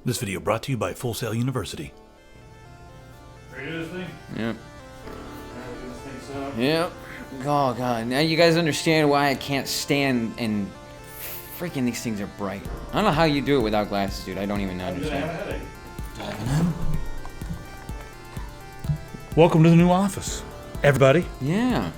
This video brought to you by Full Sail University. Ready to do this thing? Yep. This thing's up. Yep. Oh god. Now you guys understand why I can't stand and freaking these things are bright. I don't know how you do it without glasses, dude. I don't even understand. Welcome to the new office, everybody. Yeah.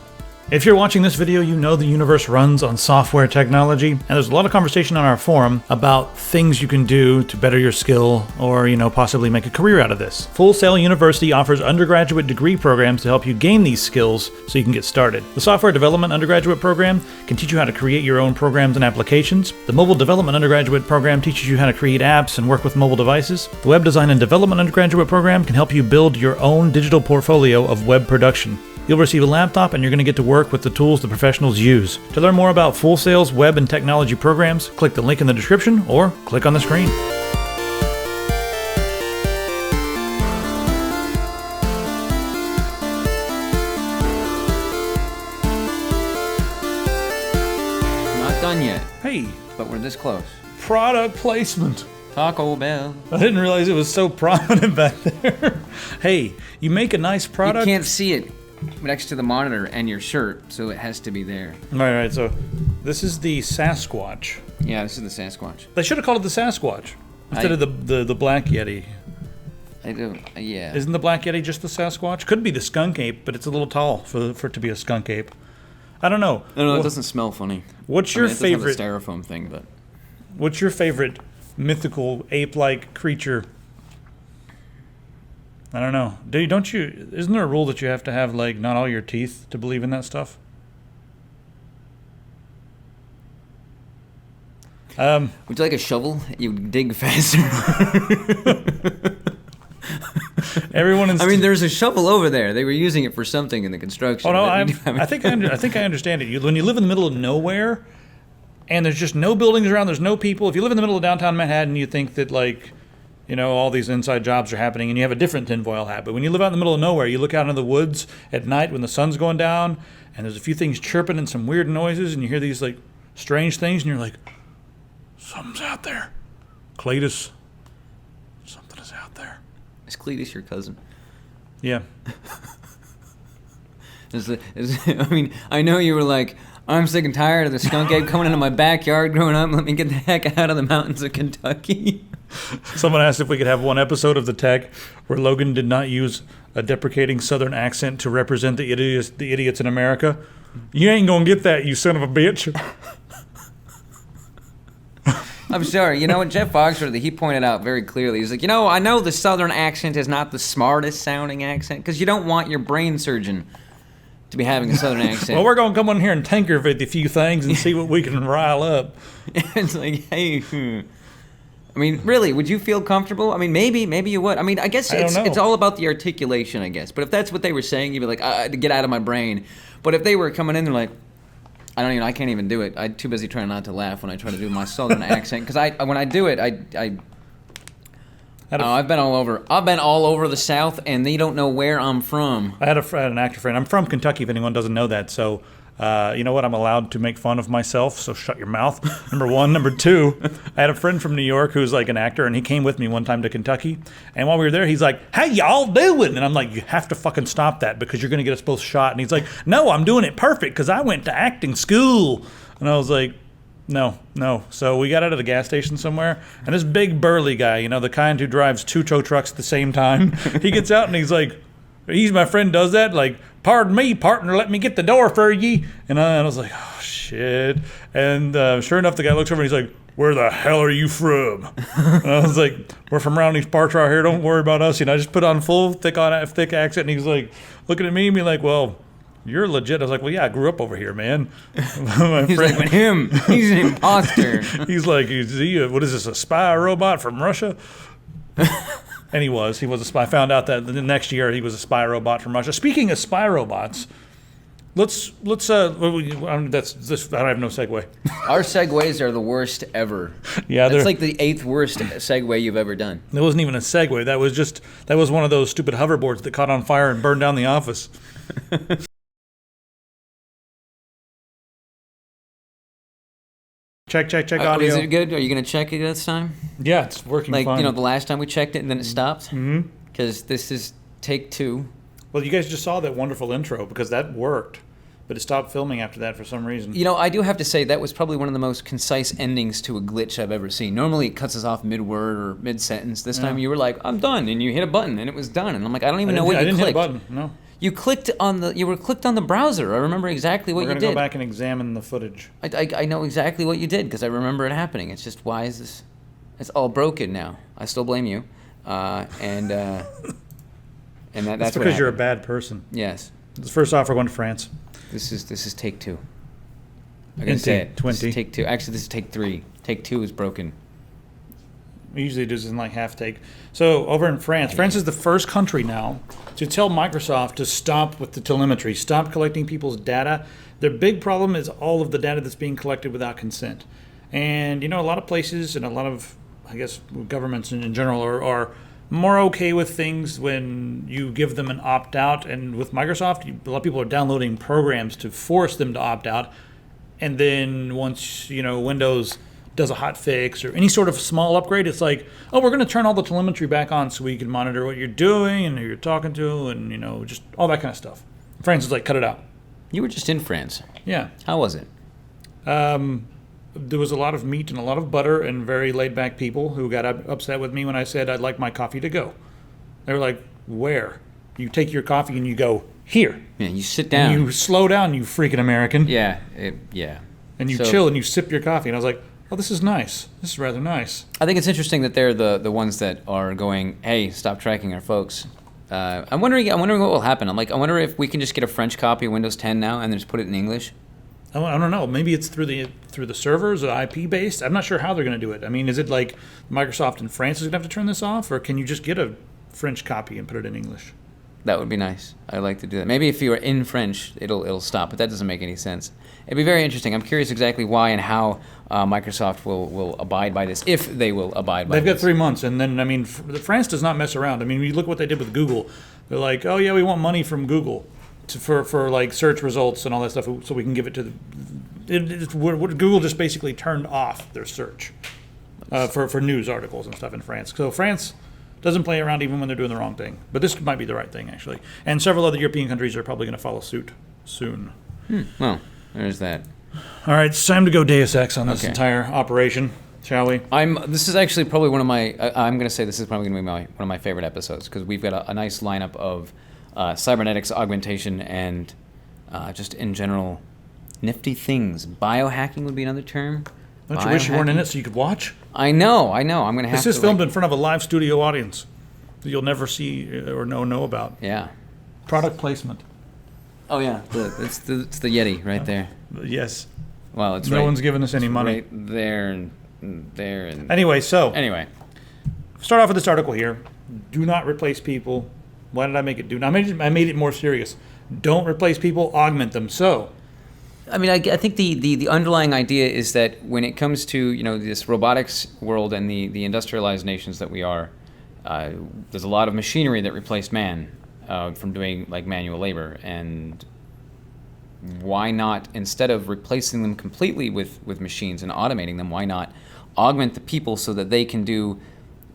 If you're watching this video, you know the universe runs on software technology, and there's a lot of conversation on our forum about things you can do to better your skill or, possibly make a career out of this. Full Sail University offers undergraduate degree programs to help you gain these skills so you can get started. The software development undergraduate program can teach you how to create your own programs and applications. The mobile development undergraduate program teaches you how to create apps and work with mobile devices. The web design and development undergraduate program can help you build your own digital portfolio of web production. You'll receive a laptop and you're going to get to work with the tools the professionals use. To learn more about Full Sail's web and technology programs, click the link in the description or click on the screen. Not done yet, Hey, but we're this close. product placement. Taco Bell. I didn't realize it was so prominent back there. Hey, you make a nice product. You can't see it next to the monitor and your shirt, so it has to be there. Right, so this is the Sasquatch. Yeah, this is the Sasquatch. They should have called it the Sasquatch instead of the Black Yeti. I do, yeah. Isn't the Black Yeti just the Sasquatch? Could be the skunk ape, but it's a little tall for it to be a skunk ape. I don't know. No, it doesn't smell funny. What's your favorite? It doesn't have the styrofoam thing, but. What's your favorite mythical ape-like creature? I don't know. Isn't there a rule that you have to have, not all your teeth to believe in that stuff? Would you like a shovel? You dig faster. There's a shovel over there. They were using it for something in the construction. Oh no, I think I understand it. When you live in the middle of nowhere, and there's just no buildings around, there's no people. If you live in the middle of downtown Manhattan, you think that all these inside jobs are happening, and you have a different tinfoil hat. But when you live out in the middle of nowhere, you look out into the woods at night when the sun's going down, and there's a few things chirping and some weird noises, and you hear these strange things, and you're like, something's out there. Cletus, something is out there. Is Cletus your cousin? Yeah. I know you were like, I'm sick and tired of the skunk ape coming into my backyard growing up. Let me get the heck out of the mountains of Kentucky. Someone asked if we could have one episode of The Tech where Logan did not use a deprecating Southern accent to represent the idiots in America. You ain't gonna get that, you son of a bitch. I'm sorry. You know what? Jeff Foxworthy, he pointed out very clearly. He's like, I know the Southern accent is not the smartest sounding accent because you don't want your brain surgeon to be having a Southern accent. Well, we're going to come on here and tinker with a few things and see what we can rile up. It's like, hey, really, would you feel comfortable? Maybe you would. I guess it's all about the articulation, I guess. But if that's what they were saying, you'd be like, to get out of my brain. But if they were coming in, they're like, I can't even do it. I'm too busy trying not to laugh when I try to do my Southern accent. Because when I do it, I've been all over. I've been all over the South, and they don't know where I'm from. I had an actor friend. I'm from Kentucky, if anyone doesn't know that. So, you know what? I'm allowed to make fun of myself, so shut your mouth. Number one. Number two, I had a friend from New York who's an actor, and he came with me one time to Kentucky. And while we were there, he's like, "How y'all doing?" And I'm like, "You have to fucking stop that because you're going to get us both shot." And he's like, "No, I'm doing it perfect because I went to acting school." And I was like, No. So we got out of the gas station somewhere, and this big burly guy, the kind who drives two tow trucks at the same time, he gets out and he's like, he's my friend, does that, "Pardon me, partner, let me get the door for ye." And I was like, oh, shit. And sure enough, the guy looks over and he's like, "Where the hell are you from?" And I was like, "We're from around these parts right here, don't worry about us." I just put on full thick accent, and he's like, looking at me and be like, "Well, you're legit." I was like, "Well, yeah, I grew up over here, man." He's like, "With him, he's an imposter." He's like, "What is this, a spy robot from Russia?" And he was a spy. Found out that the next year he was a spy robot from Russia. Speaking of spy robots, let's I have no segue. Our segues are the worst ever. Yeah, that's like the 8th worst segue you've ever done. That wasn't even a segue. That was one of those stupid hoverboards that caught on fire and burned down the office. Check audio. Is it good? Are you going to check it this time? Yeah, it's working like, fine. the last time we checked it and then it stopped? Mm-hmm. Because this is take 2. Well, you guys just saw that wonderful intro because that worked. But it stopped filming after that for some reason. I do have to say that was probably one of the most concise endings to a glitch I've ever seen. Normally it cuts us off mid-word or mid-sentence. This time you were like, I'm done, and you hit a button, and it was done. And I'm like, I don't even know what you clicked. I didn't hit a button, no. You clicked on the browser. I remember exactly what you did. We're going to go back and examine the footage. I know exactly what you did because I remember it happening. It's just, why is this? It's all broken now. I still blame you. And that's because you're a bad person. Yes. First off, we're going to France. This is take 2. I'm gonna say it. 20. This is take 2. Actually, this is take 3. Take 2 is broken. We usually do this in like half take. So over in France, France is the first country now to tell Microsoft to stop with the telemetry, stop collecting people's data. Their big problem is all of the data that's being collected without consent. And a lot of places and a lot of, I guess, governments in general are more okay with things when you give them an opt-out. And with Microsoft, a lot of people are downloading programs to force them to opt out. And then once, Windows does a hot fix or any sort of small upgrade, it's like, oh, we're going to turn all the telemetry back on so we can monitor what you're doing and who you're talking to and, just all that kind of stuff. France is like, cut it out. You were just in France. Yeah. How was it? There was a lot of meat and a lot of butter and very laid-back people who got upset with me when I said I'd like my coffee to go. They were like, where? You take your coffee and you go, here. Yeah, you sit down. And you slow down, you freaking American. Yeah. And you chill and you sip your coffee. And I was like, oh, this is nice. This is rather nice. I think it's interesting that they're the ones that are going, hey, stop tracking our folks. I'm wondering what will happen. I wonder if we can just get a French copy of Windows 10 now and then just put it in English. I don't know. Maybe it's through the servers or IP based. I'm not sure how they're going to do it. I mean, is it like Microsoft in France is going to have to turn this off, or can you just get a French copy and put it in English? That would be nice. I'd like to do that. Maybe if you are in French, it'll stop, but that doesn't make any sense. It'd be very interesting. I'm curious exactly why and how Microsoft will abide by this, if they will abide by this. They've got 3 months, and then, France does not mess around. I mean, you look what they did with Google. They're like, oh, yeah, we want money from Google for like search results and all that stuff so we can give it to Google just basically turned off their search for news articles and stuff in France. So France doesn't play around even when they're doing the wrong thing. But this might be the right thing, actually. And several other European countries are probably going to follow suit soon. Well, there's that. All right, it's time to go Deus Ex on this entire operation, shall we? This is actually probably one of my. I'm going to say this is probably going to be one of my favorite episodes because we've got a nice lineup of cybernetics, augmentation, and just in general nifty things. Biohacking would be another term. Don't you wish you weren't in it so you could watch? I know. I'm going to have to. This is filmed in front of a live studio audience that you'll never see or know about. Yeah. Product placement. Oh, yeah. It's the Yeti right there. Yes. Well, it's no one's giving us any money. Right there and there. And Anyway. Start off with this article here. Do not replace people. Why did I make it do? I made it more serious. Don't replace people, augment them. So, I mean, I think the underlying idea is that when it comes to this robotics world and the industrialized nations that we are, there's a lot of machinery that replaced man from doing like manual labor, and why not, instead of replacing them completely with machines and automating them, why not augment the people so that they can do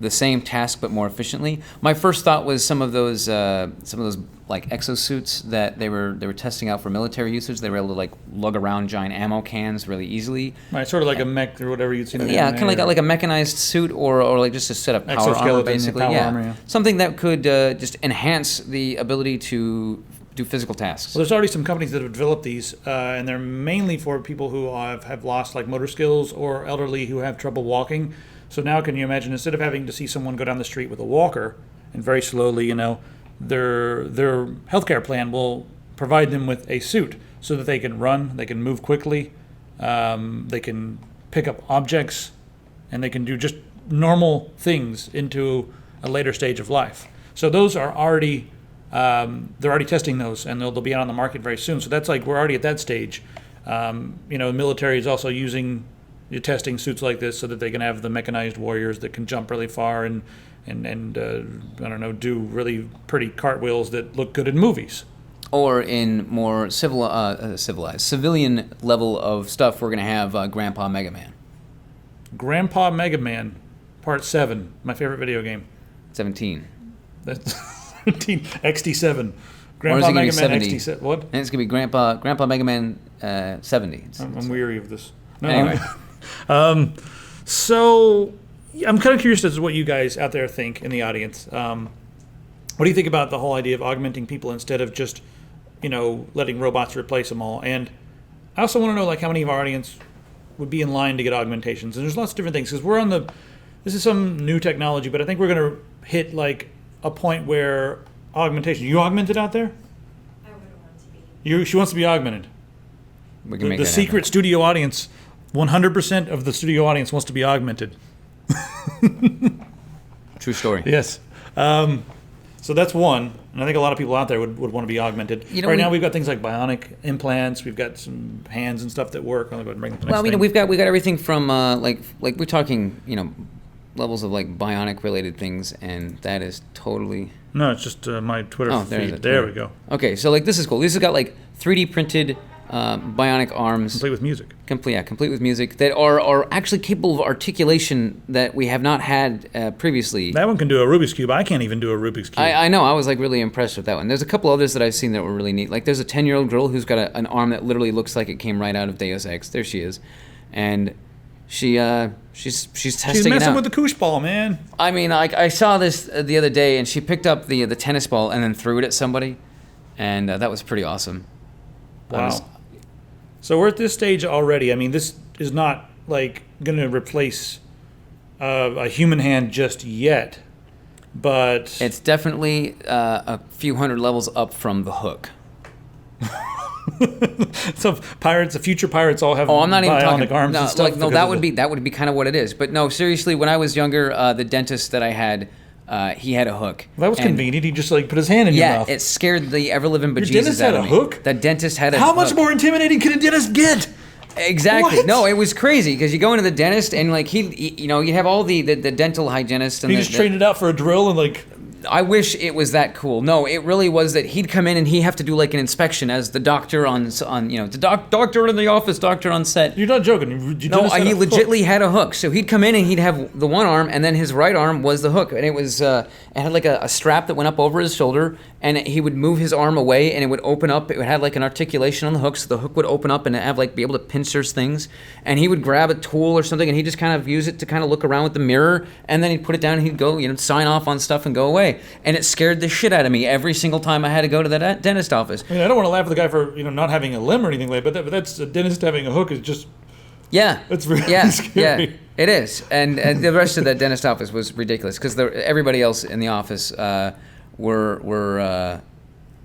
the same task but more efficiently? My first thought was some of those like exosuits that they were testing out for military usage. They were able to like lug around giant ammo cans really easily. Right, sort of like a mech or whatever you'd seen. Yeah, kind of like a mechanized suit or like just a set of power armor, basically. Armor, yeah. Something that could just enhance the ability to do physical tasks. Well, there's already some companies that have developed these, and they're mainly for people who have lost like motor skills or elderly who have trouble walking. So now can you imagine, instead of having to see someone go down the street with a walker and very slowly, their healthcare plan will provide them with a suit so that they can run, they can move quickly, they can pick up objects, and they can do just normal things into a later stage of life. So those are already, they're already testing those, and they'll be out on the market very soon. So that's like, we're already at that stage. The military is also using testing suits like this so that they can have the mechanized warriors that can jump really far and I don't know, do really pretty cartwheels that look good in movies. Or in more civilized, civilian level of stuff, we're going to have Grandpa Mega Man. Grandpa Mega Man, Part 7, my favorite video game. 17. That's 17, XT7. Or is Grandpa it gonna be Mega Man 70? XT7. What? And it's gonna be Grandpa Mega Man 70. I'm weary of this. No. Anyway. So I'm kind of curious as to what you guys out there think in the audience. What do you think about the whole idea of augmenting people instead of just, letting robots replace them all? And I also want to know, like, how many of our audience would be in line to get augmentations? And there's lots of different things because this is some new technology, but I think we're going to hit like a point where augmentation. You augmented out there? I wouldn't want to be. She wants to be augmented. We can make The that secret happen. studio audience, 100% of the studio audience wants to be augmented. True story. Yes. So that's one, and I think a lot of people out there would want to be augmented. Now we've got things like bionic implants. We've got some hands and stuff that work. I'll go ahead and bring up the next thing. we've got everything from like we're talking levels of like bionic related things, and that is totally. No, it's just my Twitter feed. There we go. Okay, so like this is cool. This has got like 3D printed bionic arms. Complete with music. Complete with music that are actually capable of articulation that we have not had previously. That one can do a Rubik's Cube. I can't even do a Rubik's Cube. I know. I was like really impressed with that one. There's a couple others that I've seen that were really neat. Like there's a 10-year-old girl who's got an arm that literally looks like it came right out of Deus Ex. There she is, and she's testing She's it messing out. with the koosh ball, man. I mean, I saw this the other day, and she picked up the tennis ball and then threw it at somebody, and that was pretty awesome. Wow. So we're at this stage already. I mean, this is not like going to replace a human hand just yet, but It's definitely a few hundred levels up from the hook. so future pirates all have Oh, I'm not even bionic talking. arms No, and stuff. that would be kind of what it is. But no, seriously, when I was younger, the dentist that I had, he had a hook. That was And convenient. He just like put his hand in your Yeah, mouth. it scared the ever living bejesus dentist out had of a me. hook? The dentist had a How much hook. more intimidating can a dentist get? Exactly. What? No, it was crazy because you go into the dentist and like you have all the dental hygienist and He just trained it out for a drill and like. I wish it was that cool. No, it really was that he'd come in and he'd have to do like an inspection as the doctor on the doctor in the office, doctor on set. You're not joking. No, he legitimately had a hook. So he'd come in and he'd have the one arm, and then his right arm was the hook, and it was it had like a strap that went up over his shoulder, and he would move his arm away, and it would open up. It would have like an articulation on the hook, so the hook would open up and have like be able to pinch things. And he would grab a tool or something, and he'd just kind of use it to kind of look around with the mirror, and then he'd put it down, and he'd go sign off on stuff and go away. And it scared the shit out of me every single time I had to go to the dentist office. I mean, I don't want to laugh at the guy for not having a limb or anything like that, but that's a dentist having a hook is just. Yeah, That's really scary. Yeah, it is. And the rest of that dentist office was ridiculous because everybody else in the office were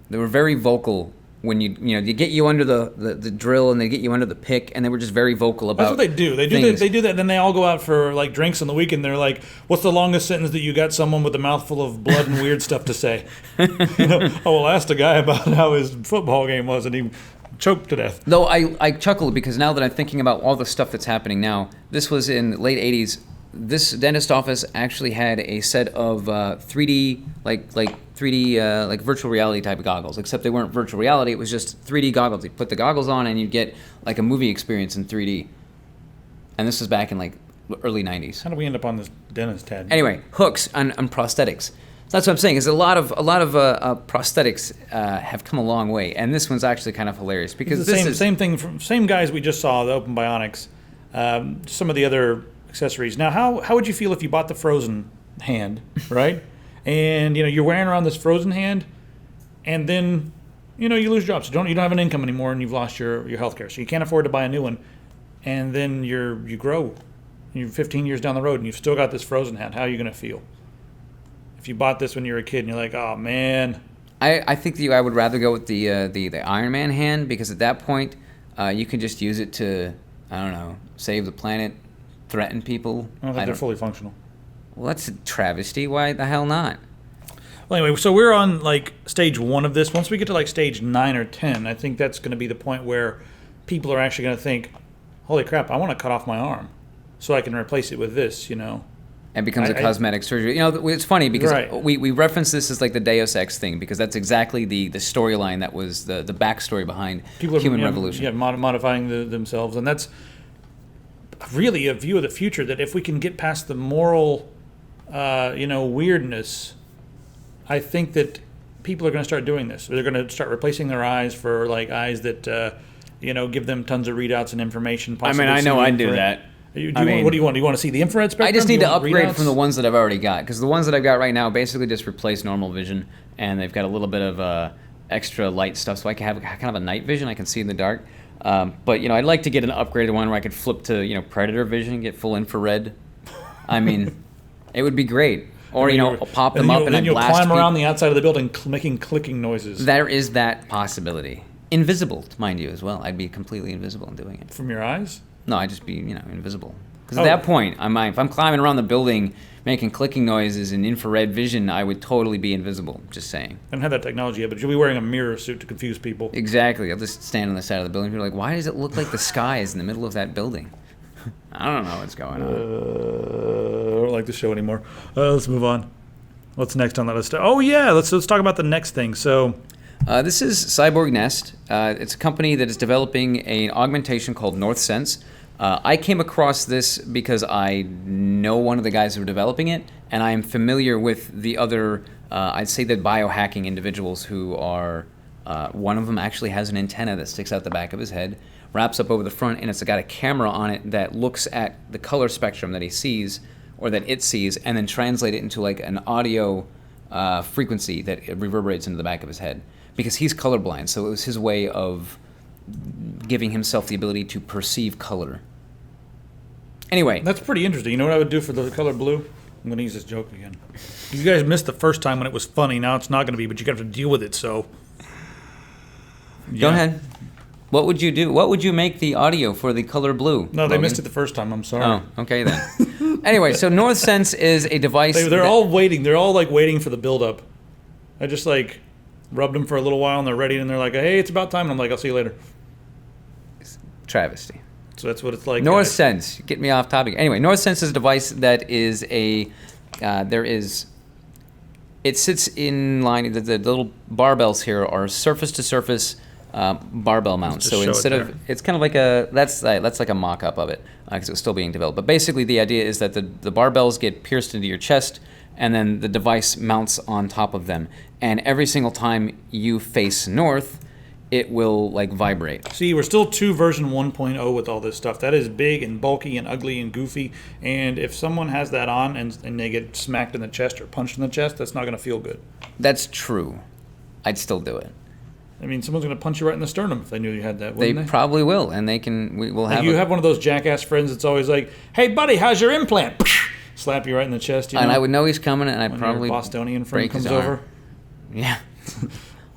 they were very vocal when you get you under the drill and they get you under the pick, and they were just very vocal about. That's what they do. They do that. They do that. Then they all go out for like drinks on the weekend. They're like, "What's the longest sentence that you got someone with a mouthful of blood and weird stuff to say?" I asked a guy about how his football game was, and he choked to death. Though I chuckled because now that I'm thinking about all the stuff that's happening now, this was in the late '80s. This dentist office actually had a set of 3D like virtual reality type of goggles, except they weren't virtual reality. It was just 3D goggles. You put the goggles on and you'd get like a movie experience in 3D. And this was back in like early 90s. How do we end up on this dentist tad? Anyway, hooks on prosthetics. So that's what I'm saying. Is a lot of prosthetics have come a long way, and this one's actually kind of hilarious because It's the same thing from same guys we just saw, the Open Bionics, some of the other accessories. Now, how would you feel if you bought the frozen hand, right? And you're wearing around this frozen hand, and then you lose jobs. You don't have an income anymore, and you've lost your health care, so you can't afford to buy a new one. And then you grow. You're 15 years down the road, and you've still got this frozen hand. How are you going to feel if you bought this when you were a kid and you're like, oh man? I think I would rather go with the Iron Man hand, because at that point you can just use it to, I don't know, save the planet, threaten people. I don't think they're fully functional. Well, that's a travesty. Why the hell not? Well, anyway, so we're on like stage 1 of this. Once we get to like stage 9 or 10, I think that's going to be the point where people are actually going to think, holy crap, I want to cut off my arm so I can replace it with this, And becomes a cosmetic surgery. It's funny because Right. we reference this as like the Deus Ex thing, because that's exactly the storyline that was the backstory behind People are Human Revolution. modifying themselves, and that's. really a view of the future that if we can get past the moral, weirdness, I think that people are going to start doing this. They're going to start replacing their eyes for like eyes that, give them tons of readouts and information. I mean, I know I'd do that. What do you want? Do you want to see the infrared spectrum? I just need to upgrade from the ones that I've already got, because the ones that I've got right now basically just replace normal vision, and they've got a little bit of extra light stuff, so I can have kind of a night vision. I can see in the dark. But I'd like to get an upgraded one where I could flip to predator vision and get full infrared. I mean, it would be great. Or pop them up and then I'd blast climb around people. the outside of the building, making clicking noises. There is that possibility. Invisible, mind you, as well. I'd be completely invisible in doing it. From your eyes? No, I'd just be invisible. Because at that point, if I'm climbing around the building, making clicking noises in infrared vision, I would totally be invisible. Just saying. I don't have that technology yet, but you'll be wearing a mirror suit to confuse people. Exactly. I'll just stand on the side of the building. People are like, why does it look like the sky is in the middle of that building? I don't know what's going on. I don't like the show anymore. Let's move on. What's next on that list? Oh yeah, let's talk about the next thing. So, this is Cyborg Nest. It's a company that is developing an augmentation called NorthSense. I came across this because I know one of the guys who are developing it, and I am familiar with the other, I'd say the biohacking individuals who are, one of them actually has an antenna that sticks out the back of his head, wraps up over the front, and it's got a camera on it that looks at the color spectrum that he sees, or that it sees, and then translate it into like an audio frequency that it reverberates into the back of his head. Because he's colorblind, so it was his way of giving himself the ability to perceive color. Anyway. That's pretty interesting. You know what I would do for the color blue? I'm going to use this joke again. You guys missed the first time when it was funny. Now it's not going to be, but you got to deal with it, so. Yeah. Go ahead. What would you do? What would you make the audio for the color blue? No, they Logan? missed it the first time. I'm sorry. Oh, okay then. Anyway, so NorthSense is a device. They're all waiting. They're all like waiting for the build-up. I just like rubbed them for a little while, and they're ready, and they're like, hey, it's about time. And I'm like, I'll see you later. Travesty. So that's what it's like. NorthSense. Get me off topic. Anyway, NorthSense is a device that is it sits in line, the little barbells here are surface-to-surface barbell mounts. So instead of, it's kind of like that's like a mock-up of it, because it's still being developed. But basically the idea is that the barbells get pierced into your chest, and then the device mounts on top of them. And every single time you face north, it will like vibrate. See, we're still version 1.0 with all this stuff. That is big and bulky and ugly and goofy. And if someone has that on and they get smacked in the chest or punched in the chest, that's not going to feel good. That's true. I'd still do it. I mean, someone's going to punch you right in the sternum if they knew you had that, wouldn't they? Probably will, and we'll have. Like you have one of those jackass friends that's always like, "Hey, buddy, how's your implant?" Slap you right in the chest. And I would know he's coming, and I'd probably your Bostonian friend comes over. Yeah,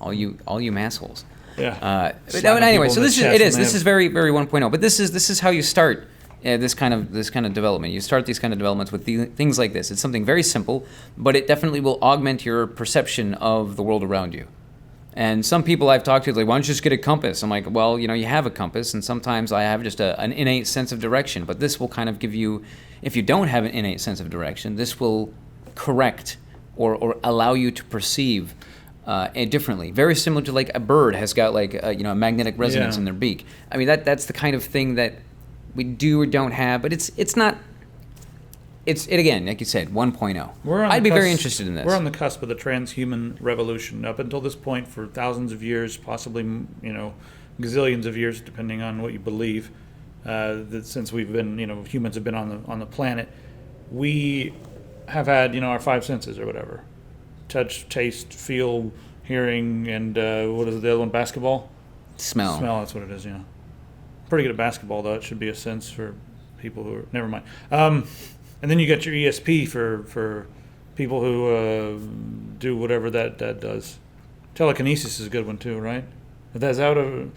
all you assholes. Yeah. But anyway, so this is very, very 1.0. But this is how you start this kind of development. You start these kind of developments with things like this. It's something very simple, but it definitely will augment your perception of the world around you. And some people I've talked to, like, why don't you just get a compass? I'm like, well, you have a compass, and sometimes I have just an innate sense of direction. But this will kind of give you, if you don't have an innate sense of direction, this will correct or allow you to perceive differently. Very similar to like a bird has got like a magnetic resonance in their beak. I mean that's the kind of thing that we do or don't have, but it's not. It's again, like you said, 1.0. I'd be very interested in this. We're on the cusp of the transhuman revolution. Up until this point, for thousands of years, possibly gazillions of years, depending on what you believe, that since we've been humans have been on the planet, we have had our five senses or whatever: touch, taste, feel, hearing, and what is the other one? Basketball. Smell. That's what it is. Yeah. Pretty good at basketball though. It should be a sense for people who are. Never mind. And then you get your ESP for people who do whatever that does. Telekinesis is a good one too, right? But that's out of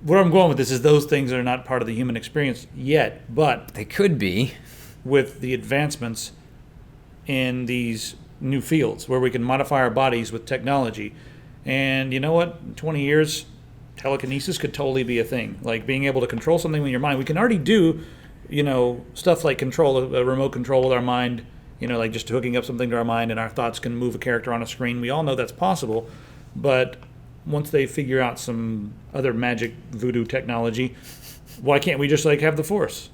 where I'm going with this is those things are not part of the human experience yet, but they could be with the advancements in these new fields where we can modify our bodies with technology. And you know what? In 20 years, telekinesis could totally be a thing. Like being able to control something with your mind. We can already do stuff like control a remote control with our mind, like just hooking up something to our mind and our thoughts can move a character on a screen. We all know that's possible, but once they figure out some other magic voodoo technology, why can't we just like have the Force?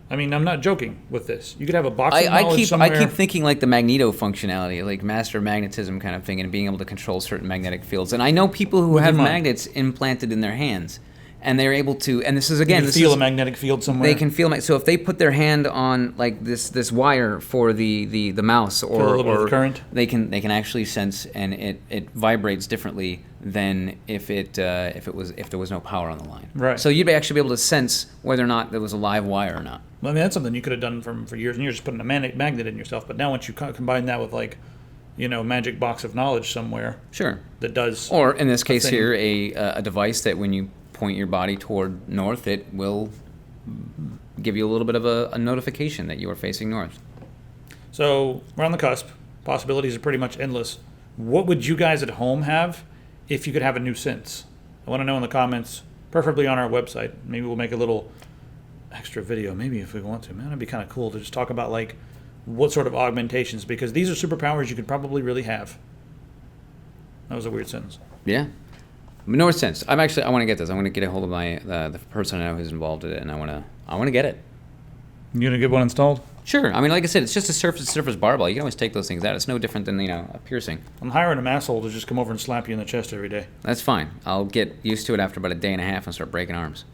I mean, I'm not joking with this. You could have a box of knowledge I somewhere. keep thinking like the magneto functionality, like master magnetism kind of thing, and being able to control certain magnetic fields. And I know people who have magnets implanted in their hands, and they're able to. And this is again, you feel a magnetic field somewhere. They can feel. So if they put their hand on like this wire for the mouse or feel a little bit of current, they can actually sense, and it vibrates differently than if there was no power on the line. Right. So you'd actually be able to sense whether or not there was a live wire or not. Well, I mean, that's something you could have done for years and years, just putting a magnet in yourself. But now once you combine that with like, magic box of knowledge somewhere. Sure. That does. Or in this case here, a device that when you point your body toward north, it will give you a little bit of a notification that you are facing north. So we're on the cusp. Possibilities are pretty much endless. What would you guys at home have if you could have a new sense? I want to know in the comments, preferably on our website. Maybe we'll make a little extra video, maybe if we want to. Man, it'd be kind of cool to just talk about like what sort of augmentations, because these are superpowers you could probably really have. That was a weird sentence. Yeah. North sense. I want to get this. I want to get a hold of the person I know who's involved in it, and I want to get it. You gonna get one installed? Sure. I mean, like I said, it's just a surface barbell. You can always take those things out. It's no different than a piercing. I'm hiring an asshole to just come over and slap you in the chest every day. That's fine. I'll get used to it after about a day and a half and start breaking arms.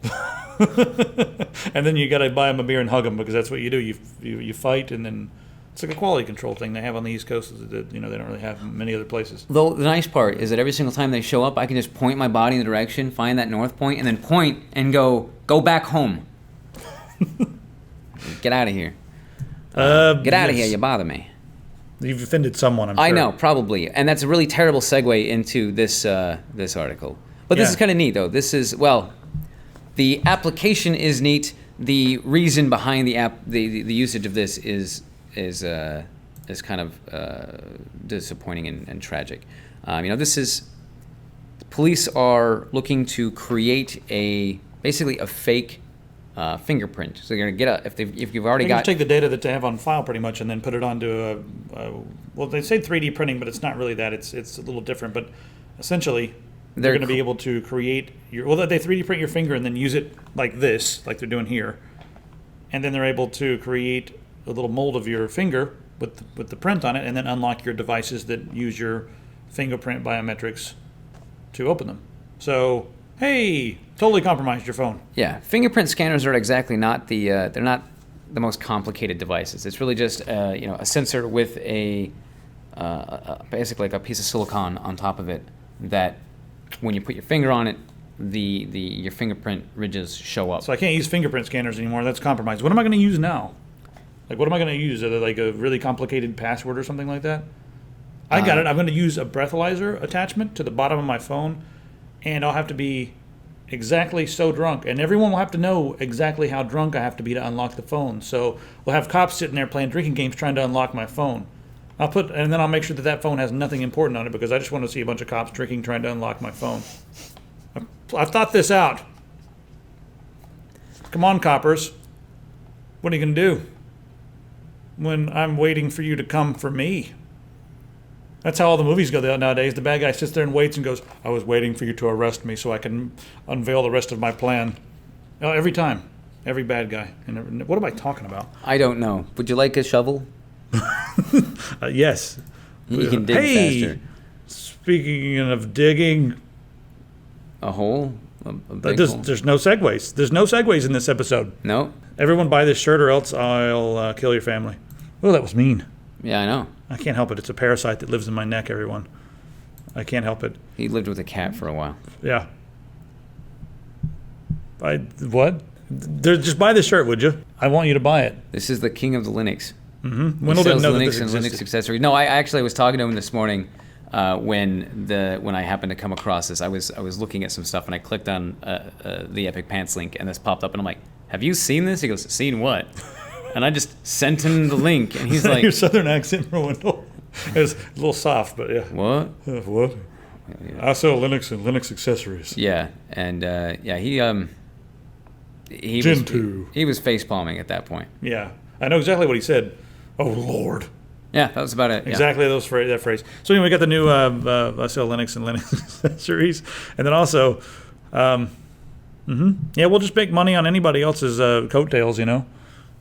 And then you gotta buy them a beer and hug them, because that's what you do. You fight, and then it's like a quality control thing they have on the East Coast that they don't really have in many other places. Though the nice part is that every single time they show up, I can just point my body in the direction, find that north point, and then point and go back home. Get out of here. Get out of here, you bother me. You've offended someone, I'm sure. I know, probably. And that's a really terrible segue into this article. But this is kind of neat, though. This is, the application is neat. The reason behind the usage of this is kind of disappointing and tragic. This is, police are looking to create basically a fake fingerprint. So they're going to if you've already got... take the data that they have on file pretty much and then put it onto they say 3D printing, but it's not really that. It's a little different. But essentially, they're going to be able to create they 3D print your finger and then use it like this, like they're doing here. And then they're able to create a little mold of your finger with the print on it, and then unlock your devices that use your fingerprint biometrics to open them. So, hey, totally compromised your phone. Yeah, fingerprint scanners are exactly not they're not the most complicated devices. It's really just a sensor with basically like a piece of silicon on top of it that when you put your finger on it, your fingerprint ridges show up. So I can't use fingerprint scanners anymore. That's compromised. What am I going to use now? Like, what am I going to use? Like a really complicated password or something like that? I got it. I'm going to use a breathalyzer attachment to the bottom of my phone, and I'll have to be exactly so drunk. And everyone will have to know exactly how drunk I have to be to unlock the phone. So we'll have cops sitting there playing drinking games trying to unlock my phone. And then I'll make sure that phone has nothing important on it, because I just want to see a bunch of cops drinking trying to unlock my phone. I've thought this out. Come on, coppers. What are you going to do when I'm waiting for you to come for me? That's how all the movies go nowadays. The bad guy sits there and waits and goes, I was waiting for you to arrest me so I can unveil the rest of my plan. Every time. Every bad guy. And what am I talking about? I don't know. Would you like a shovel? Yes. You can dig faster. Speaking of digging... A hole? A big hole? There's no segues. There's no segues in this episode. No. Everyone buy this shirt or else I'll kill your family. Oh, that was mean. Yeah, I know. I can't help it. It's a parasite that lives in my neck, everyone. I can't help it. He lived with a cat for a while. Yeah. What? Just buy this shirt, would you? I want you to buy it. This is the king of the Linux. Mm-hmm. Wendell didn't know that this and existed. Linux accessories. No, I actually was talking to him this morning when I happened to come across this. I was looking at some stuff and I clicked on the Epic Pants link and this popped up and I'm like, have you seen this? He goes, seen what? And I just sent him the link and he's like... Your southern accent for Wendell. It was a little soft, but yeah. What? What? Yeah. I sell Linux and Linux accessories. Yeah, and he was face palming at that point. Yeah, I know exactly what he said. Oh Lord. Yeah, that was about it. Exactly that phrase. So anyway, we got the new I sell Linux and Linux accessories, and then also, we'll just make money on anybody else's coattails,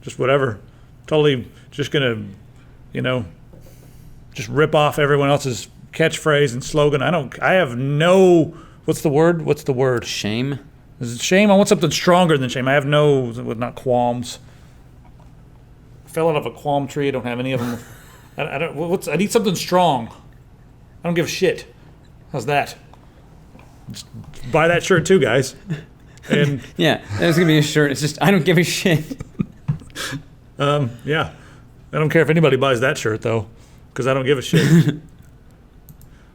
just whatever. Totally just gonna, just rip off everyone else's catchphrase and slogan. I have no, what's the word? Shame? Is it shame? I want something stronger than shame. I have not qualms. I fell out of a qualm tree. I don't have any of them. I need something strong. I don't give a shit. How's that? Just buy that shirt too, guys. And yeah, there's gonna be a shirt. It's just I don't give a shit. Yeah, I don't care if anybody buys that shirt though, because I don't give a shit.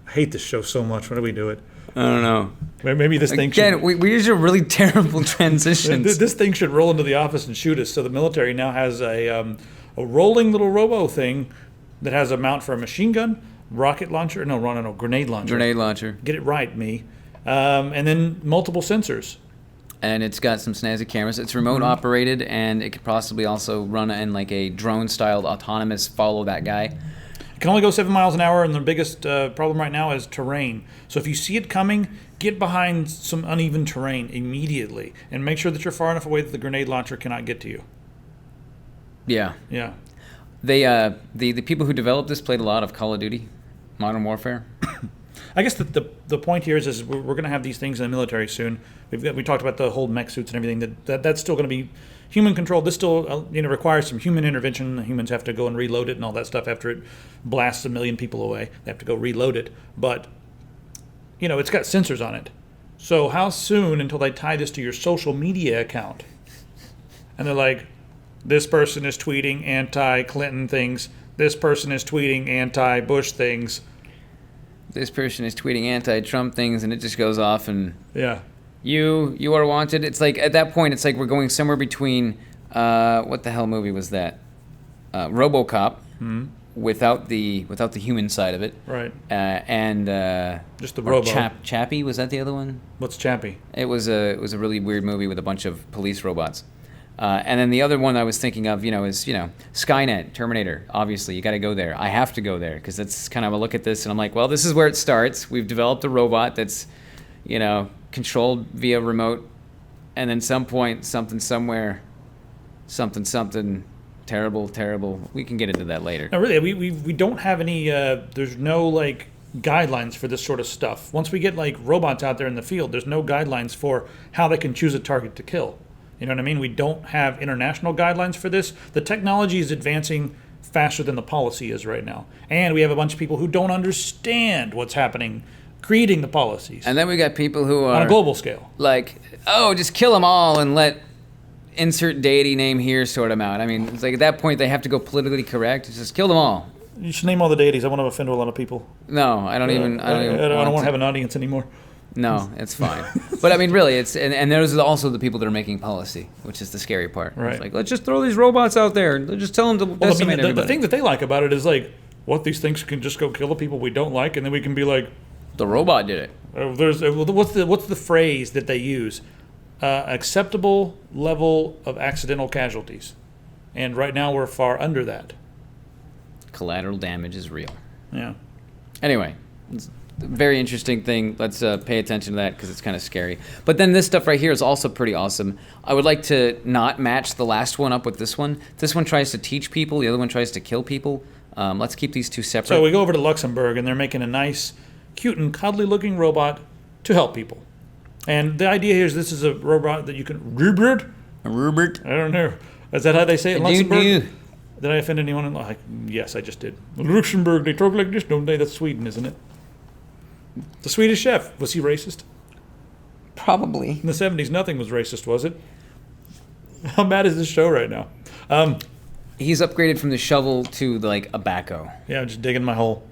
I hate this show so much. Why do we do it? I don't know. Maybe this thing should... Again, we use a really terrible transitions. This thing should roll into the office and shoot us. So the military now has a rolling little robo thing that has a mount for a machine gun, rocket launcher. No, grenade launcher. Grenade launcher. Get it right, me. And then multiple sensors. And it's got some snazzy cameras. It's remote operated, and it could possibly also run in like a drone-styled autonomous follow that guy. It can only go 7 miles an hour, and the biggest problem right now is terrain. So if you see it coming, get behind some uneven terrain immediately, and make sure that you're far enough away that the grenade launcher cannot get to you. Yeah. Yeah. They the people who developed this played a lot of Call of Duty, Modern Warfare. I guess the point here is we're going to have these things in the military soon. We talked about the whole mech suits and everything. That's still going to be human controlled. This still requires some human intervention. The humans have to go and reload it and all that stuff after it blasts 1 million people away. They have to go reload it. But it's got sensors on it. So how soon until they tie this to your social media account? And they're like, this person is tweeting anti-Clinton things. This person is tweeting anti-Bush things. This person is tweeting anti-Trump things, and it just goes off and yeah. You are wanted. It's like at that point, it's like we're going somewhere between what the hell movie was that? RoboCop, without the human side of it, right? And just the robo. Chappie, was that the other one? What's Chappie? It was a really weird movie with a bunch of police robots. And then the other one I was thinking of, is Skynet, Terminator. Obviously, you got to go there. I have to go there because that's kind of a look at this, and I'm like, well, this is where it starts. We've developed a robot that's, controlled via remote, and then some point, something somewhere, something terrible. We can get into that later. No, really, we don't have any. There's no guidelines for this sort of stuff. Once we get robots out there in the field, there's no guidelines for how they can choose a target to kill. You know what I mean? We don't have international guidelines for this. The technology is advancing faster than the policy is right now. And we have a bunch of people who don't understand what's happening, creating the policies. And then we got people who are... on a global scale. Like, just kill them all and let insert deity name here sort them out. I mean, it's like at that point they have to go politically correct. It's just kill them all. You should name all the deities. I want to offend a lot of people. No, I don't even want to have an audience anymore. No, it's fine. But I mean, really, it's and those are also the people that are making policy, which is the scary part. Right. It's like, let's just throw these robots out there and just tell them to decimate everybody. The thing that they like about it is what these things can just go kill the people we don't like, and then we can be like, the robot did it. What's the phrase that they use? Acceptable level of accidental casualties, and right now we're far under that. Collateral damage is real. Yeah. Anyway. It's a very interesting thing. Let's pay attention to that because it's kind of scary. But then this stuff right here is also pretty awesome. I would like to not match the last one up with this one. This one tries to teach people. The other one tries to kill people. Let's keep these two separate. So we go over to Luxembourg, and they're making a nice, cute and cuddly-looking robot to help people. And the idea here is this is a robot that you can... Robert? I don't know. Is that how they say it in Luxembourg? Did I offend anyone? Yes, I just did. Luxembourg, they talk like this, don't they? That's Sweden, isn't it? The Swedish chef, was he racist? Probably. In the 70s, nothing was racist, was it? How mad is this show right now? He's upgraded from the shovel to a backhoe. Yeah, I'm just digging my hole.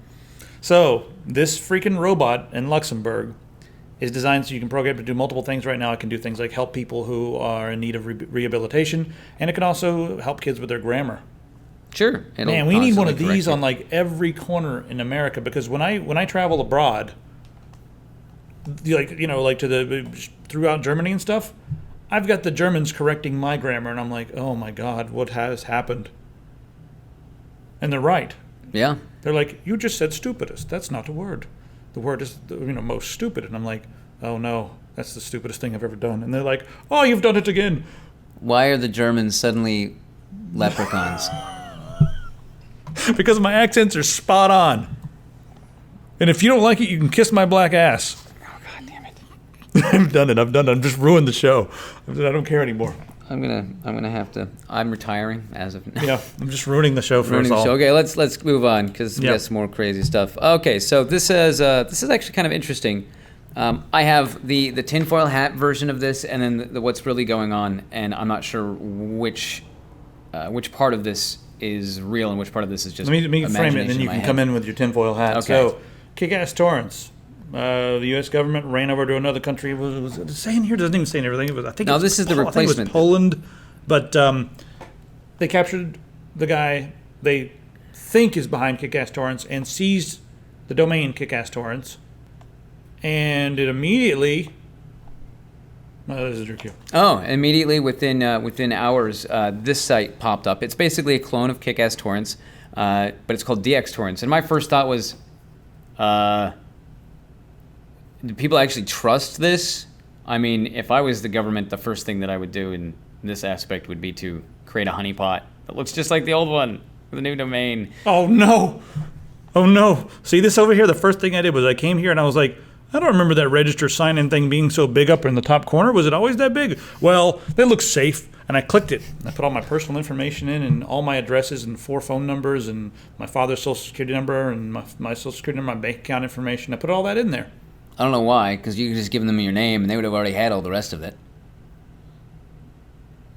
So, this freaking robot in Luxembourg is designed so you can program it to do multiple things right now. It can do things like help people who are in need of rehabilitation, and it can also help kids with their grammar. Sure. Man, we need one of these on every corner in America, because when I travel abroad, throughout Germany and stuff, I've got the Germans correcting my grammar, and I'm like, oh my God, what has happened? And they're right. Yeah. They're like, you just said stupidest. That's not a word. The word is most stupid. And I'm like, oh no, that's the stupidest thing I've ever done. And they're like, oh, you've done it again. Why are the Germans suddenly leprechauns. Because my accents are spot on. And if you don't like it, you can kiss my black ass. Oh, God damn it. I've done it. I've just ruined the show. I don't care anymore. I'm gonna have to. I'm retiring as of now. Yeah, I'm just ruining the show for us all. Okay, let's move on because we got some more crazy stuff. Okay, so this is actually kind of interesting. I have the tinfoil hat version of this, and then the what's really going on, and I'm not sure which part of this is real and which part of this is just. Let me frame it, and then you can come in with your tinfoil hat. Okay. So, KickassTorrents. The U.S. government ran over to another country. Was it saying here? It doesn't even say everything. I think. No, this is the replacement. I think it was Poland, but they captured the guy they think is behind KickassTorrents and seized the domain KickassTorrents, and it immediately. This is your cue. Oh, immediately within hours, this site popped up. It's basically a clone of KickassTorrents, but it's called DxTorrents. And my first thought was, do people actually trust this? I mean, if I was the government, the first thing that I would do in this aspect would be to create a honeypot that looks just like the old one with a new domain. Oh no! Oh no! See this over here? The first thing I did was I came here and I was like, I don't remember that register sign-in thing being so big up in the top corner. Was it always that big? Well, they look safe. And I clicked it. I put all my personal information in and all my addresses and 4 phone numbers and my father's social security number and my social security number, my bank account information. I put all that in there. I don't know why, because you could just give them your name and they would have already had all the rest of it.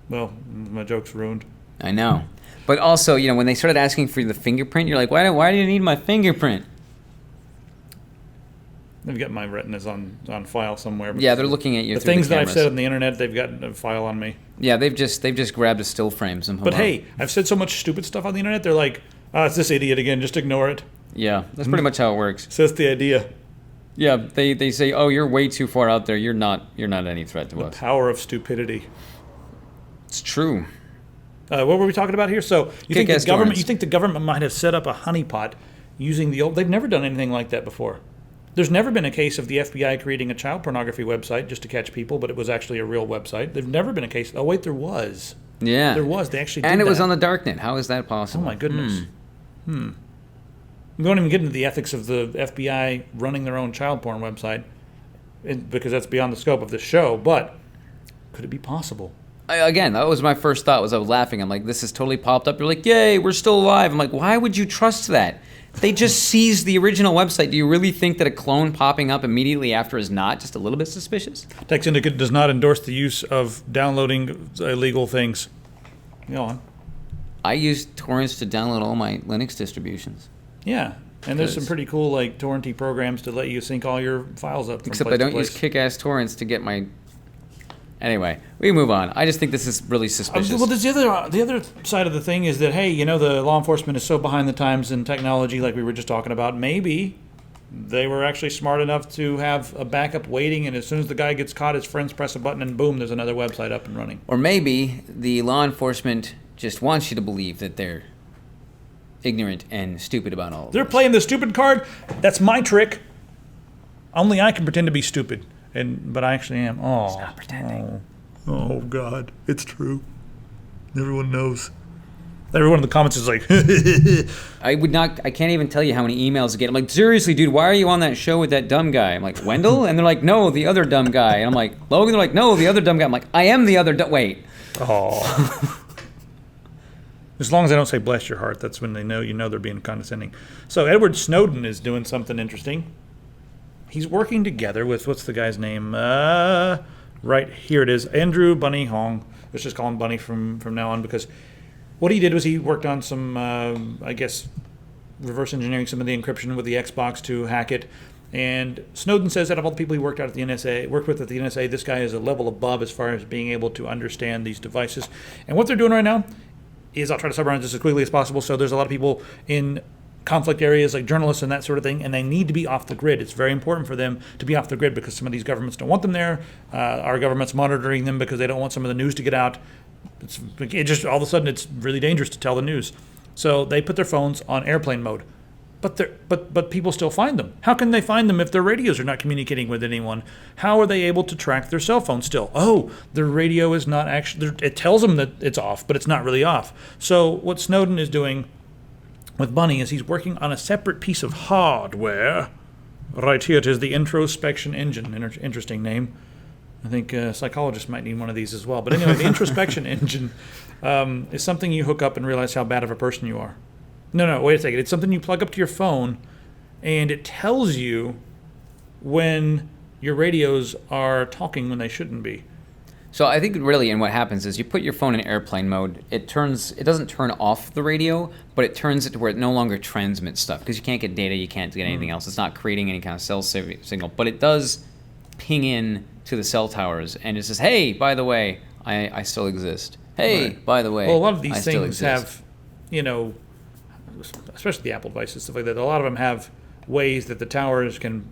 Well, my joke's ruined. I know. But also, when they started asking for the fingerprint, you're like, why do you need my fingerprint? They've got my retinas on file somewhere. Yeah, they're looking at you the through things the that cameras. I've said on the internet, they've got a file on me. Yeah, they've just grabbed a still frame somehow. But hey, I've said so much stupid stuff on the internet, they're like, it's this idiot again, just ignore it. Yeah, that's pretty much how it works. So that's the idea. Yeah, they say, oh, you're way too far out there. You're not any threat to us. The power of stupidity. It's true. What were we talking about here? So you think the government might have set up a honeypot using the old? They've never done anything like that before. There's never been a case of the FBI creating a child pornography website just to catch people, but it was actually a real website. There's never been a case. Oh wait, there was. Yeah, there was. They actually did and it was that. on the darknet. How is that possible? Oh my goodness. We don't even get into the ethics of the FBI running their own child porn website, because that's beyond the scope of this show. But could it be possible? Again, that was my first thought. I was laughing. I'm like, this has totally popped up. You're like, yay, we're still alive. I'm like, why would you trust that? They just seized the original website. Do you really think that a clone popping up immediately after is not just a little bit suspicious? Tech Syndicate does not endorse the use of downloading illegal things. Go on. I use torrents to download all my Linux distributions. Yeah, and there's some pretty cool torrenty programs to let you sync all your files up. Except I don't use KickassTorrents to get my. Anyway, we move on. I just think this is really suspicious. Well, there's the other side of the thing is that, hey, the law enforcement is so behind the times in technology, like we were just talking about. Maybe they were actually smart enough to have a backup waiting, and as soon as the guy gets caught, his friends press a button, and boom, there's another website up and running. Or maybe the law enforcement just wants you to believe that they're ignorant and stupid about all of They're this. playing the stupid card. That's my trick. Only I can pretend to be stupid. But I actually am. Oh, Stop pretending. Oh, God. It's true. Everyone knows. Everyone in the comments is like, I can't even tell you how many emails I get. I'm like, seriously, dude, why are you on that show with that dumb guy? I'm like, Wendell? And they're like, no, the other dumb guy. And I'm like, Logan? They're like, no, the other dumb guy. I'm like, I am the other wait. oh. As long as I don't say bless your heart, that's when they know they're being condescending. So Edward Snowden is doing something interesting. He's working together with, what's the guy's name? Right here it is, Andrew Bunny Hong. Let's just call him Bunny from now on, because what he did was he worked on some, reverse engineering some of the encryption with the Xbox to hack it. And Snowden says out of all the people he worked with at the NSA, this guy is a level above as far as being able to understand these devices. And what they're doing right now is, I'll try to summarize this as quickly as possible. So there's a lot of people in conflict areas like journalists and that sort of thing, and they need to be off the grid. It's very important for them to be off the grid because some of these governments don't want them there. Our government's monitoring them because they don't want some of the news to get out. It just all of a sudden it's really dangerous to tell the news. So they put their phones on airplane mode. But people still find them. How can they find them if their radios are not communicating with anyone? How are they able to track their cell phone still? Oh, their radio is not actually... It tells them that it's off, but it's not really off. So what Snowden is doing with Bunny is he's working on a separate piece of hardware. Right here, it is the introspection engine. Interesting name. I think psychologists might need one of these as well. But anyway, the introspection engine is something you hook up and realize how bad of a person you are. No, wait a second. It's something you plug up to your phone, and it tells you when your radios are talking when they shouldn't be. So I think really, and what happens is you put your phone in airplane mode. It doesn't turn off the radio, but it turns it to where it no longer transmits stuff because you can't get data, you can't get anything else. It's not creating any kind of cell signal, but it does ping in to the cell towers, and it says, "Hey, by the way, I still exist. Hey, Right. by the way, Well, a lot of these I still things exist." have, especially the Apple devices, stuff like that. A lot of them have ways that the towers can,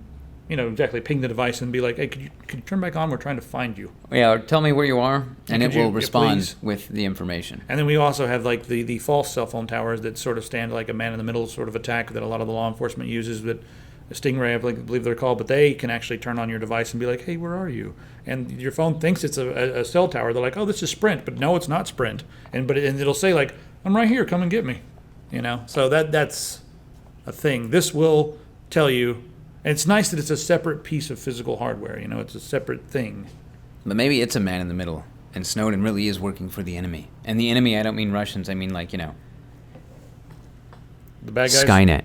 exactly ping the device and be like, "Hey, could you turn back on? We're trying to find you." Yeah, or tell me where you are, and it Could you- will respond please? with the information. And then we also have like the false cell phone towers that sort of stand like a man-in-the-middle sort of attack that a lot of the law enforcement uses. That Stingray, I believe they're called, but they can actually turn on your device and be like, "Hey, where are you?" And your phone thinks it's a cell tower. They're like, "Oh, this is Sprint," but no, it's not Sprint. And it'll say like, "I'm right here. Come and get me." So that's a thing. This will tell you, and it's nice that it's a separate piece of physical hardware. It's a separate thing. But maybe it's a man in the middle, and Snowden really is working for the enemy. And the enemy, I don't mean Russians. I mean The bad guys. Skynet.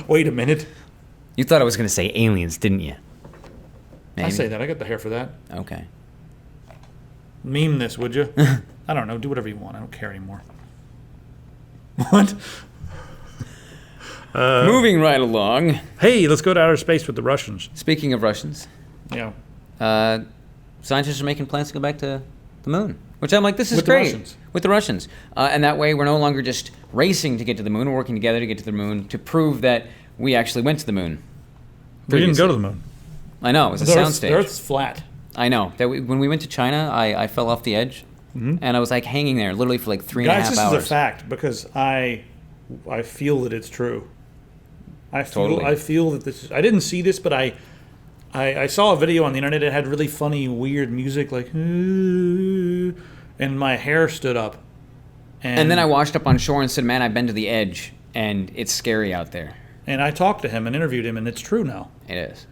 Wait a minute. You thought I was going to say aliens, didn't you? Maybe. I say that. I got the hair for that. Okay. Meme this, would you? I don't know. Do whatever you want. I don't care anymore. What? Moving right along. Hey, let's go to outer space with the Russians. Speaking of Russians, Yeah. scientists are making plans to go back to the moon, which I'm like, this is With the great. Russians. With the Russians. And that way we're no longer just racing to get to the moon. We're working together to get to the moon to prove that we actually went to the moon. We didn't go to the moon. I know, it was a The soundstage. Earth's flat. I know. When we went to China, I fell off the edge, and I was like hanging there literally for like 3.5 Guys, this hours. is a fact because I feel that it's true. I feel that this. I didn't see this, but I saw a video on the internet. It had really funny, weird music, like, and my hair stood up. And then I washed up on shore and said, "Man, I've been to the edge, and it's scary out there." And I talked to him and interviewed him, and it's true now. It is.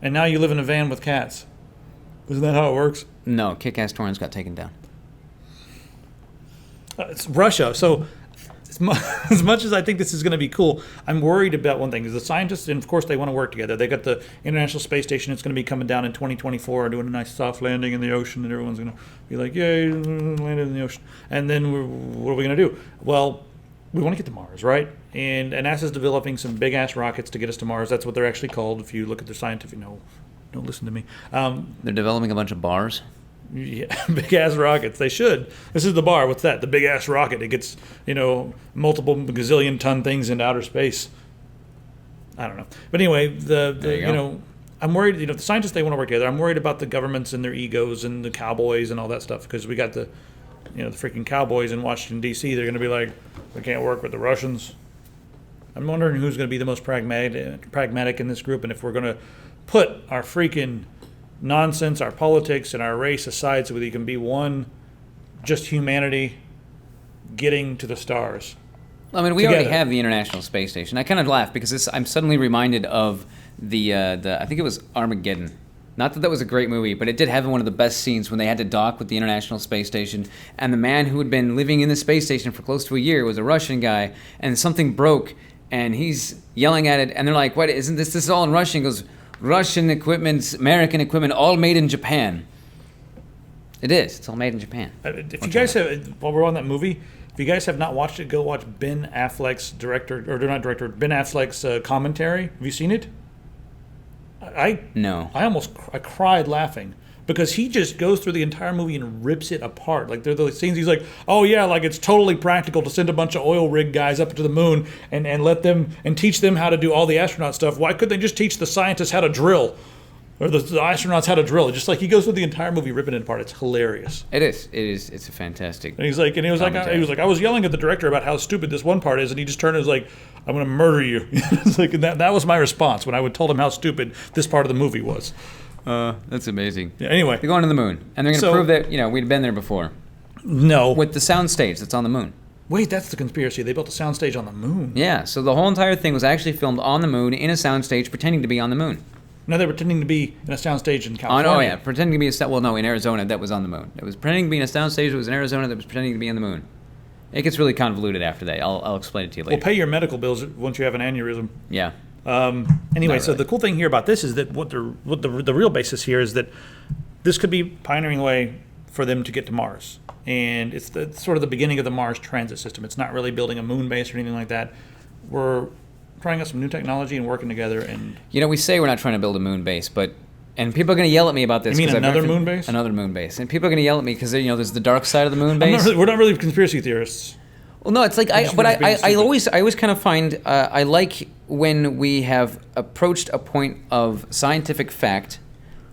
And now you live in a van with cats. Isn't that how it works? No, KickassTorrents got taken down. It's Russia, so as much as I think this is going to be cool, I'm worried about one thing. Is the scientists, and of course they want to work together. They got the International Space Station. It's going to be coming down in 2024, doing a nice soft landing in the ocean, and everyone's going to be like, "Yay, landed in the ocean." And then what are we going to do? Well, we want to get to Mars, right? And NASA's developing some big-ass rockets to get us to Mars. That's what they're actually called. If you look at their scientific, no, don't listen to me. They're developing a bunch of bars. Yeah, big-ass rockets. They should. This is the bar. What's that? The big-ass rocket. It gets, multiple gazillion-ton things into outer space. I don't know. But anyway, I'm worried, the scientists, they want to work together. I'm worried about the governments and their egos and the cowboys and all that stuff because we got the freaking cowboys in Washington, D.C. They're going to be like, we can't work with the Russians. I'm wondering who's going to be the most pragmatic in this group, and if we're going to put our freaking nonsense, our politics, and our race aside so that we can be one, just humanity getting to the stars. I mean, we Together. already have the International Space Station. I kind of laugh because I'm suddenly reminded of the I think it was Armageddon. Not that was a great movie, but it did have one of the best scenes when they had to dock with the International Space Station, and the man who had been living in the space station for close to a year was a Russian guy, and something broke, and he's yelling at it, and they're like, "What, isn't this is all in Russian?" He goes, "Russian equipment, American equipment, all made in Japan." It is. It's all made in Japan. If you guys have, while we're on that movie, if you guys have not watched it, go watch Ben Affleck's Ben Affleck's commentary. Have you seen it? No. I cried laughing because he just goes through the entire movie and rips it apart. Like, there are the scenes he's like, "Oh yeah, like it's totally practical to send a bunch of oil rig guys up to the moon and let them and teach them how to do all the astronaut stuff. Why couldn't they just teach the scientists how to drill?" Or the astronauts how to drill. Just like he goes through the entire movie ripping it apart. It's hilarious. It is. It's a fantastic. And he was like, I was yelling at the director about how stupid this one part is, and he just turned and was like, I'm going to murder you. It's like, and that was my response when I told him how stupid this part of the movie was. That's amazing. Yeah, anyway. They're going to the moon, and they're going to prove that, we'd been there before. No. With the soundstage that's on the moon. Wait, that's the conspiracy. They built a soundstage on the moon. Yeah, so the whole entire thing was actually filmed on the moon in a soundstage pretending to be on the moon. No, they're pretending to be in a soundstage in California. Oh, yeah, pretending to be in Arizona that was on the moon. It was pretending to be in a soundstage that was in Arizona that was pretending to be on the moon. It gets really convoluted after that. I'll explain it to you later. We'll pay your medical bills once you have an aneurysm. Yeah. Anyway, so the cool thing here about this is that what the real basis here is that this could be pioneering a way for them to get to Mars. And it's sort of the beginning of the Mars transit system. It's not really building a moon base or anything like that. We're trying out some new technology and working together. And we say we're not trying to build a moon base, and people are going to yell at me about this. You mean another moon base? Another moon base. And people are going to yell at me because, there's the dark side of the moon base. We're not really conspiracy theorists. Well, no, it's like I always kind of find I like when we have approached a point of scientific fact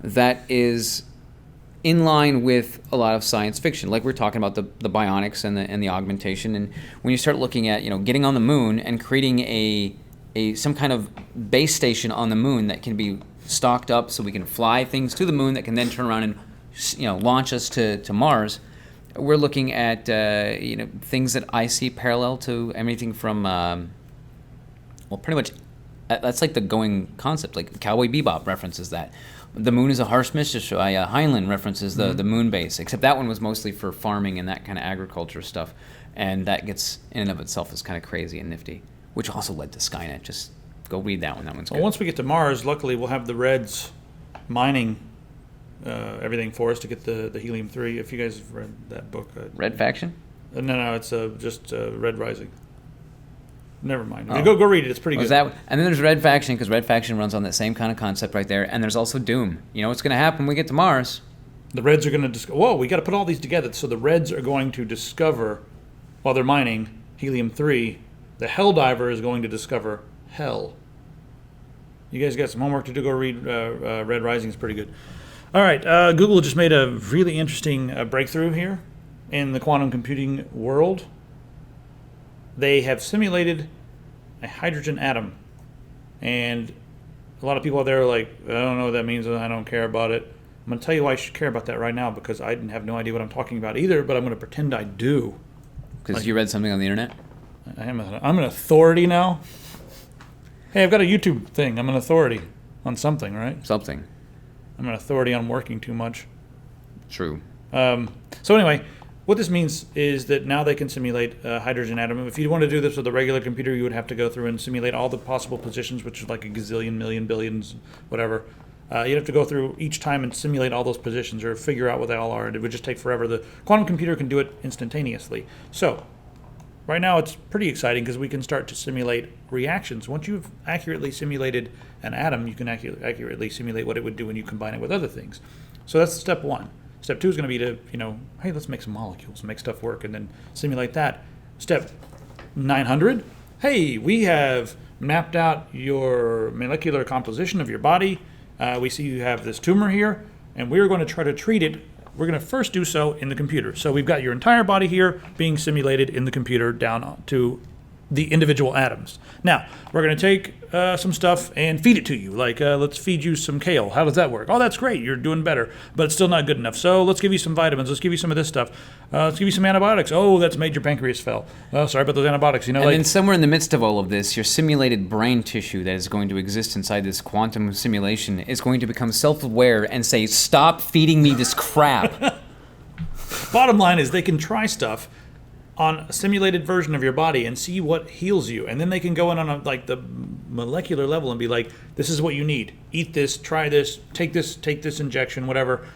that is in line with a lot of science fiction, like we're talking about the bionics and the augmentation, and when you start looking at getting on the moon and creating some kind of base station on the moon that can be stocked up so we can fly things to the moon that can then turn around and launch us to Mars. We're looking at things that I see parallel to everything from pretty much that's like the going concept. Like Cowboy Bebop references that. The moon is a harsh mistress. Heinlein references the moon base, except that one was mostly for farming and that kind of agriculture stuff, and that gets in and of itself is kind of crazy and nifty, which also led to Skynet. Just go read that one. That one's good. Well, once we get to Mars, luckily we'll have the Reds mining everything for us to get the helium-3. If you guys have read that book. Red Faction? No, it's just Red Rising. Never mind. Go read it. It's pretty good. And then there's Red Faction, because Red Faction runs on that same kind of concept right there. And there's also Doom. What's going to happen when we get to Mars? The Reds are going to whoa, we got to put all these together. So the Reds are going to discover, while they're mining helium-3, the Helldiver is going to discover hell. You guys got some homework to do. Go read Red Rising. It's pretty good. All right. Google just made a really interesting breakthrough here in the quantum computing world. They have simulated a hydrogen atom. And a lot of people out there are like, I don't know what that means, and I don't care about it. I'm going to tell you why I should care about that right now, because I have no idea what I'm talking about either, but I'm going to pretend I do. Because you read something on the internet? I'm an authority now. Hey, I've got a YouTube thing. I'm an authority on something, right? Something. I'm an authority on working too much. True. So anyway, what this means is that now they can simulate a hydrogen atom. If you want to do this with a regular computer, you would have to go through and simulate all the possible positions, which is like a gazillion, million, billions, whatever. You'd have to go through each time and simulate all those positions or figure out what they all are. It would just take forever. The quantum computer can do it instantaneously. So right now it's pretty exciting because we can start to simulate reactions. Once you've accurately simulated an atom, you can accurately simulate what it would do when you combine it with other things. So that's step one. Step two is going to be to, hey, let's make some molecules, make stuff work, and then simulate that. Step 900, hey, we have mapped out your molecular composition of your body. We see you have this tumor here, and we're going to try to treat it. We're going to first do so in the computer. So we've got your entire body here being simulated in the computer down to the individual atoms. Now, we're going to take some stuff and feed it to you. Like, let's feed you some kale. How does that work? Oh, that's great. You're doing better. But it's still not good enough. So let's give you some vitamins. Let's give you some of this stuff. Let's give you some antibiotics. Oh, that's made your pancreas fail. Oh, sorry about those antibiotics. And then somewhere in the midst of all of this, your simulated brain tissue that is going to exist inside this quantum simulation is going to become self-aware and say, stop feeding me this crap. Bottom line is they can try stuff on a simulated version of your body and see what heals you, and then they can go in on the molecular level and be like, this is what you need, eat this, try this, take this injection, whatever,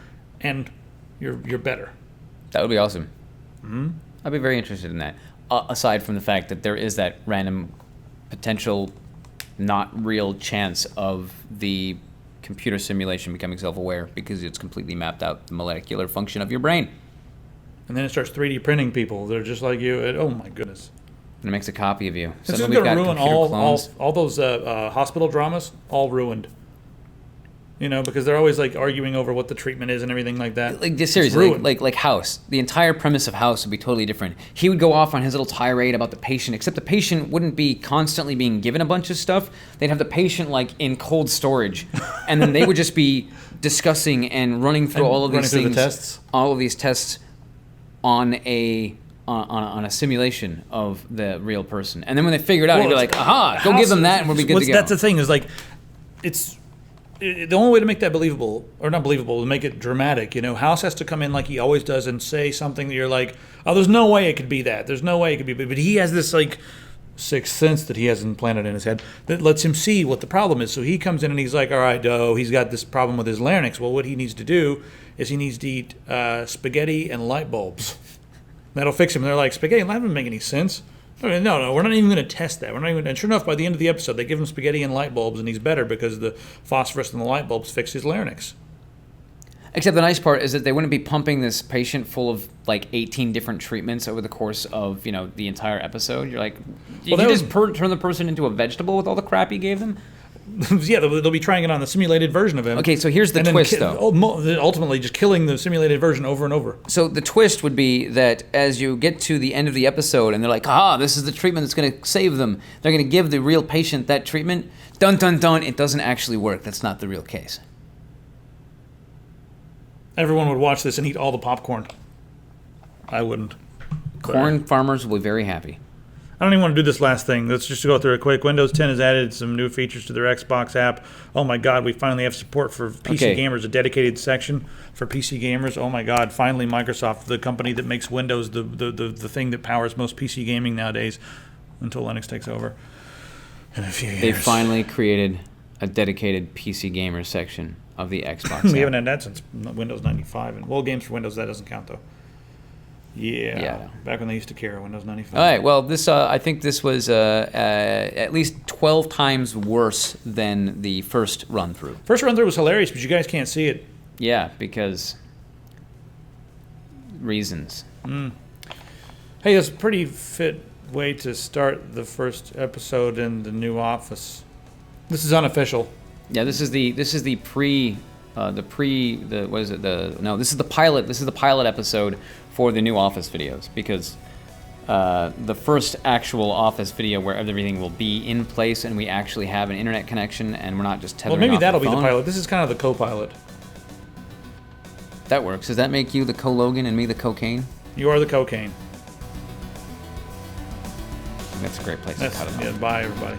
and you're better. That would be awesome. Mm-hmm. I'd be very interested in that, aside from the fact that there is that random potential not real chance of the computer simulation becoming self-aware because it's completely mapped out the molecular function of your brain. And then it starts 3D printing people. They're just like you. Oh, my goodness. And it makes a copy of you. This is going to ruin all those hospital dramas, all ruined. You know, because they're always like arguing over what the treatment is and everything like that. Like just seriously, like House. The entire premise of House would be totally different. He would go off on his little tirade about the patient, except the patient wouldn't be constantly being given a bunch of stuff. They'd have the patient like in cold storage, and then they would just be discussing and running through all of these things, the tests. all of these tests on a simulation of the real person. And then when they figure it out, he'd be like, "Aha! Go give them that, and we'll be good to go." That's the thing is like, the only way to make that believable, or not believable, to make it dramatic, you know, House has to come in like he always does and say something that you're like, oh, there's no way it could be that. There's no way it could be. But he has this like sixth sense that he has implanted in his head that lets him see what the problem is. So he comes in and he's like, all right, he's got this problem with his larynx. Well, what he needs to do is he needs to eat spaghetti and light bulbs. That'll fix him. And they're like, spaghetti and light bulbs doesn't make any sense. No, we're not even going to test that. And sure enough, by the end of the episode, they give him spaghetti and light bulbs, and he's better because the phosphorus in the light bulbs fix his larynx. Except the nice part is that they wouldn't be pumping this patient full of like 18 different treatments over the course of the entire episode. You're like, did you just turn the person into a vegetable with all the crap you gave them? Yeah, they'll be trying it on the simulated version of him. Okay, so here's the twist, though. Ultimately, just killing the simulated version over and over. So the twist would be that as you get to the end of the episode and they're like, this is the treatment that's going to save them. They're going to give the real patient that treatment. Dun, dun, dun. It doesn't actually work. That's not the real case. Everyone would watch this and eat all the popcorn. I wouldn't. Corn farmers will be very happy. I don't even want to do this last thing. Let's just go through it quick. Windows 10 has added some new features to their Xbox app. Oh my God, we finally have support for PC gamers, a dedicated section for PC gamers. Oh my God, finally Microsoft, the company that makes Windows the thing that powers most PC gaming nowadays, until Linux takes over in a few years. They finally created a dedicated PC gamer section of the Xbox app. We haven't had that since Windows 95. And games for Windows, that doesn't count though. Yeah. Back when they used to care, Windows 95. All right. Well, this I think this was at least 12 times worse than the first run through. First run through was hilarious, but you guys can't see it. Yeah, because reasons. Hey, that's a pretty fit way to start the first episode in the new Office. This is unofficial. Yeah, this is the pilot. This is the pilot episode for the new Office videos, because the first actual Office video where everything will be in place and we actually have an internet connection and we're not just tethering. Well, maybe off that'll the be phone. the pilot. This is kind of the co-pilot. That works. Does that make you the co-Logan and me the cocaine? You are the cocaine. That's a great place to cut it off. Yeah, bye everybody.